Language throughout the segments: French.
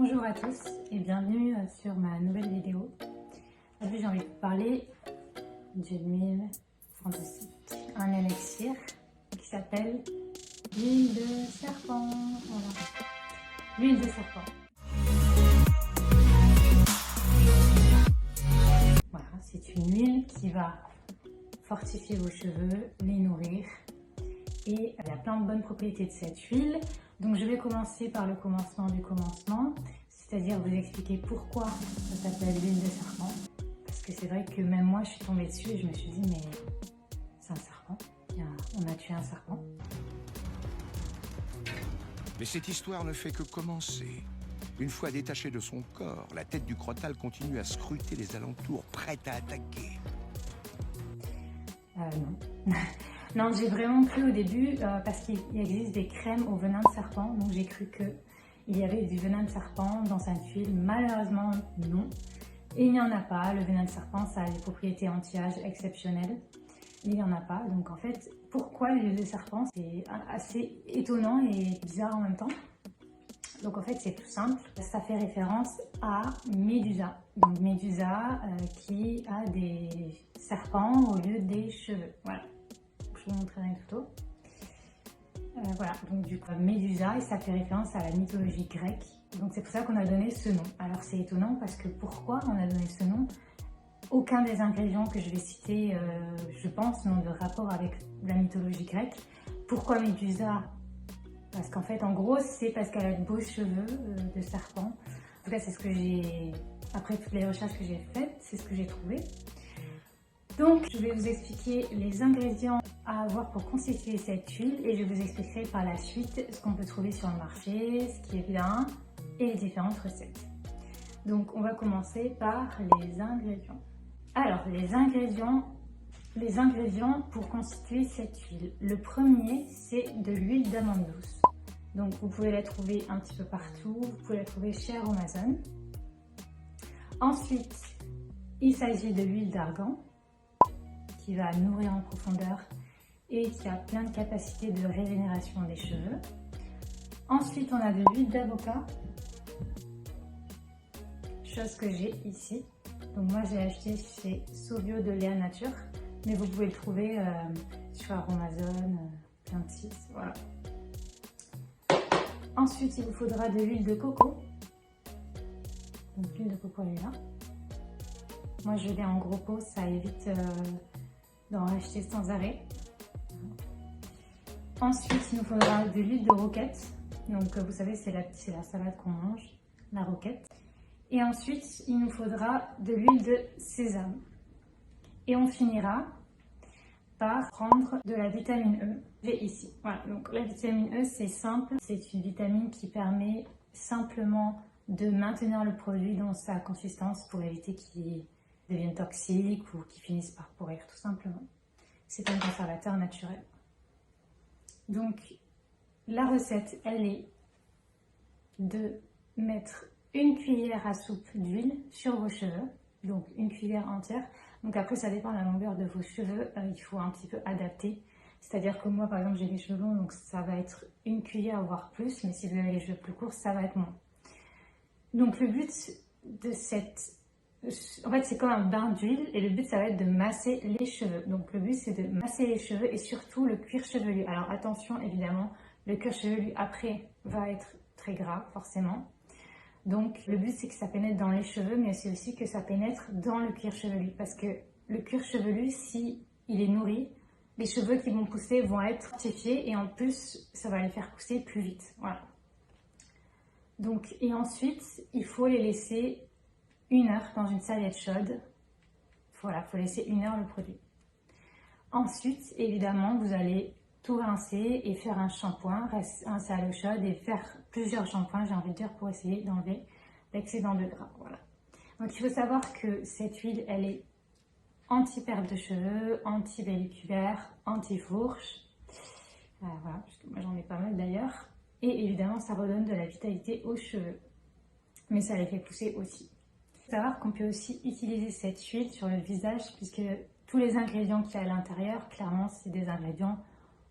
Bonjour à tous et bienvenue sur ma nouvelle vidéo. Aujourd'hui j'ai envie de vous parler d'une huile fantastique, un élixir qui s'appelle l'huile de serpent. Voilà, l'huile de serpent. Voilà, c'est une huile qui va fortifier vos cheveux, les nourrir et il y a plein de bonnes propriétés de cette huile. Donc je vais commencer par le commencement du commencement, c'est-à-dire vous expliquer pourquoi ça s'appelle l'huile de serpent. Parce que c'est vrai que même moi je suis tombée dessus et je me suis dit mais c'est un serpent, on a tué un serpent. Mais cette histoire ne fait que commencer. Une fois détachée de son corps, la tête du crotale continue à scruter les alentours, prête à attaquer. Non. Non, j'ai vraiment cru au début parce qu'il existe des crèmes au venin de serpent, donc j'ai cru qu'il y avait du venin de serpent dans cette huile. Malheureusement, non. Et il n'y en a pas. Le venin de serpent, ça a des propriétés anti-âge exceptionnelles. Il n'y en a pas. Donc en fait, pourquoi l'huile de serpent? C'est assez étonnant et bizarre en même temps. Donc en fait, c'est tout simple. Ça fait référence à Médusa. Donc Médusa qui a des serpents au lieu des cheveux. Voilà. Je vous montrerai une photo. Voilà, donc du coup Médusa, et ça fait référence à la mythologie grecque. Donc c'est pour ça qu'on a donné ce nom. Alors c'est étonnant parce que pourquoi on a donné ce nom? Aucun des ingrédients que je vais citer, je pense, n'ont de rapport avec la mythologie grecque. Pourquoi Médusa? Parce qu'en fait, en gros, c'est parce qu'elle a de beaux cheveux de serpent. En tout cas, c'est ce que j'ai, après toutes les recherches que j'ai faites, c'est ce que j'ai trouvé. Donc, je vais vous expliquer les ingrédients à avoir pour constituer cette huile et je vous expliquerai par la suite ce qu'on peut trouver sur le marché, ce qui est bien et les différentes recettes. Donc, on va commencer par les ingrédients. Alors, les ingrédients pour constituer cette huile. Le premier, c'est de l'huile d'amande douce. Donc, vous pouvez la trouver un petit peu partout, vous pouvez la trouver chez Amazon. Ensuite, il s'agit de l'huile d'argan, qui va nourrir en profondeur et qui a plein de capacités de régénération des cheveux. Ensuite, on a de l'huile d'avocat, chose que j'ai ici. Donc moi, j'ai acheté chez Sovio de Léa Nature, mais vous pouvez le trouver sur Amazon, plein de sites, voilà. Ensuite, il vous faudra de l'huile de coco. Donc l'huile de coco, elle est là. Moi, je l'ai en gros pot, ça évite d'en racheter sans arrêt. Ensuite, il nous faudra de l'huile de roquette. Donc, vous savez, c'est la salade qu'on mange, la roquette. Et ensuite, il nous faudra de l'huile de sésame. Et on finira par prendre de la vitamine E. J'ai ici. Voilà, donc la vitamine E, c'est simple. C'est une vitamine qui permet simplement de maintenir le produit dans sa consistance pour éviter qu'il deviennent toxiques ou qui finissent par pourrir tout simplement. C'est un conservateur naturel. Donc la recette, elle est de mettre une cuillère à soupe d'huile sur vos cheveux, donc une cuillère entière. Donc après ça dépend de la longueur de vos cheveux, il faut un petit peu adapter. C'est-à-dire que moi par exemple j'ai les cheveux longs, donc ça va être une cuillère voire plus, mais si vous avez les cheveux plus courts, ça va être moins. Donc le but de en fait, c'est comme un bain d'huile et le but, ça va être de masser les cheveux. Donc, le but, c'est de masser les cheveux et surtout le cuir chevelu. Alors, attention, évidemment, le cuir chevelu, après, va être très gras, forcément. Donc, le but, c'est que ça pénètre dans les cheveux, mais c'est aussi que ça pénètre dans le cuir chevelu. Parce que le cuir chevelu, si il est nourri, les cheveux qui vont pousser vont être fortifiés et en plus, ça va les faire pousser plus vite. Voilà. Donc, et ensuite, il faut les laisser 1 heure dans une serviette chaude. Voilà, il faut laisser 1 heure le produit. Ensuite, évidemment, vous allez tout rincer et faire un shampoing, rincer à l'eau chaude et faire plusieurs shampoings, j'ai envie de dire, pour essayer d'enlever l'excédent de gras. Voilà. Donc, il faut savoir que cette huile, elle est anti-perte de cheveux, anti-pelliculaire, anti-fourche. Voilà, parce que moi j'en ai pas mal d'ailleurs. Et évidemment, ça redonne de la vitalité aux cheveux. Mais ça les fait pousser aussi. Il faut savoir qu'on peut aussi utiliser cette huile sur le visage puisque tous les ingrédients qu'il y a à l'intérieur, clairement, c'est des ingrédients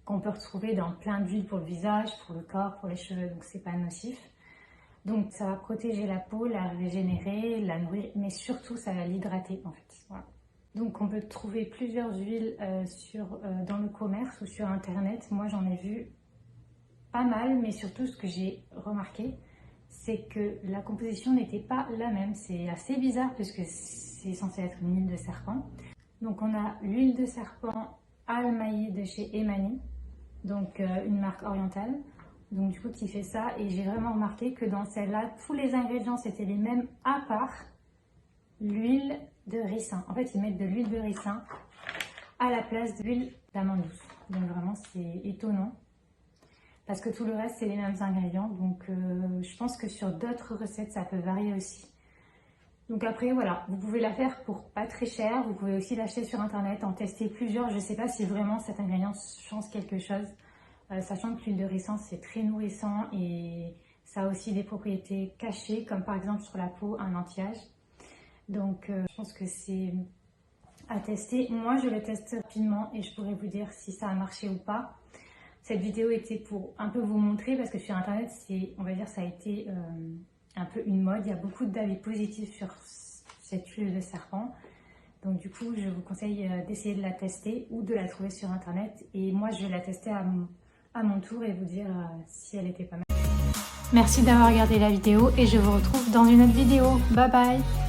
qu'on peut retrouver dans plein d'huiles pour le visage, pour le corps, pour les cheveux, donc c'est pas nocif. Donc ça va protéger la peau, la régénérer, la nourrir, mais surtout ça va l'hydrater en fait. Voilà. Donc on peut trouver plusieurs huiles dans le commerce ou sur internet. Moi j'en ai vu pas mal, mais surtout ce que j'ai remarqué, c'est que la composition n'était pas la même. C'est assez bizarre puisque c'est censé être une huile de serpent. Donc on a l'huile de serpent Al-Maï de chez Emani, donc une marque orientale. Donc du coup qui fait ça, et j'ai vraiment remarqué que dans celle-là, tous les ingrédients c'était les mêmes à part l'huile de ricin. En fait ils mettent de l'huile de ricin à la place de l'huile d'amande douce. Donc vraiment c'est étonnant. Parce que tout le reste, c'est les mêmes ingrédients. Donc, je pense que sur d'autres recettes, ça peut varier aussi. Donc après, voilà, vous pouvez la faire pour pas très cher. Vous pouvez aussi l'acheter sur Internet, en tester plusieurs. Je ne sais pas si vraiment cet ingrédient change quelque chose. Sachant que l'huile de ricin, c'est très nourrissant et ça a aussi des propriétés cachées, comme par exemple sur la peau, un anti-âge. Donc, je pense que c'est à tester. Moi, je le teste rapidement et je pourrais vous dire si ça a marché ou pas. Cette vidéo était pour un peu vous montrer parce que sur internet, on va dire, ça a été un peu une mode. Il y a beaucoup d'avis positifs sur cette huile de serpent. Donc du coup, je vous conseille d'essayer de la tester ou de la trouver sur internet. Et moi, je vais la tester à mon tour et vous dire si elle était pas mal. Merci d'avoir regardé la vidéo et je vous retrouve dans une autre vidéo. Bye bye!